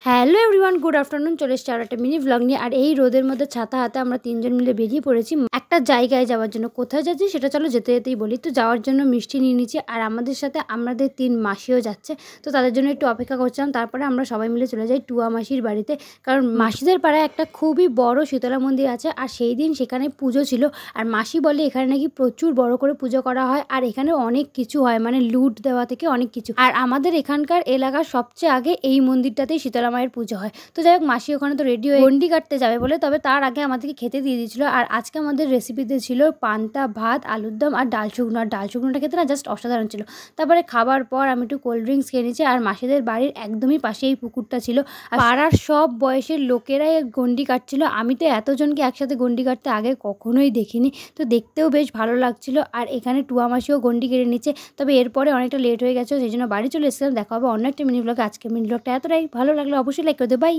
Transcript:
Hello everyone, good afternoon. চলে এসেছি আর একটা মিনি ভ্লগ নিয়ে। আর এই রোদের মধ্যে ছাতা হাতে আমরা তিনজন মিলে বেরিয়ে পড়েছি একটা জায়গায় যাওয়ার জন্য। কোথায় যাচ্ছি সেটা চলো যেতে যেতেই বলি। তো যাওয়ার জন্য মিষ্টি নিয়ে নিচ্ছি, আর আমাদের সাথে আমাদের 3 মাসিও যাচ্ছে। তো তাদের জন্য একটু অপেক্ষা করছিলাম। তারপরে আমরা সবাই মিলে চলে যাই টুয়া মাসির বাড়িতে, কারণ মাসিদের পাড়ায় একটা খুবই বড় শীতলা মন্দির আছে। আর সেই দিন সেখানে পুজো ছিল। আর মাসি বলে এখানে নাকি প্রচুর বড় করে পুজো করা হয়, আর এখানে অনেক কিছু হয়, মানে লুট দেওয়া থেকে অনেক কিছু। আর আমাদের এখানকার এলাকার সবচেয়ে আগে এই মন্দিরটাতেই শীতলা মায়ের পুজো হয়। তো যাই হোক, মাসি ওখানে তো রেডি হয়ে গন্ডি কাটতে যাবে বলে, তবে তার আগে আমাদেরকে খেতে দিয়ে দিয়েছিল। আর আজকে আমাদের রেসিপিতে ছিল পান্তা ভাত, আলুর দম আর ডাল শুকনো। আর ডাল শুকনোটা খেতে না জাস্ট অসাধারণ ছিল। তারপরে খাবার পর আমি একটু কোল্ড ড্রিঙ্কস খেয়ে নিয়েছি। আর মাসিদের বাড়ির একদমই পাশে এই পুকুরটা ছিল। আর পাড়ার সব বয়সের লোকেরাই গন্ডি কাটছিল। আমি তো এতজনকে একসাথে গন্ডি কাটতে আগে কখনোই দেখিনি। তো দেখতেও বেশ ভালো লাগছিল। আর এখানে টুয়া মাসিও গন্ডি কেটে নিচ্ছে। তবে এরপরে অনেকটা লেট হয়ে গেছে, সেই জন্য বাড়ি চলে এসেছিলাম। দেখা হবে অন্য একটা মিনি ব্লগে। আজকে মিনি ব্লগটা এতটাই ভালো লাগলো, অবশ্যই লাইক করে দেবে। বাই।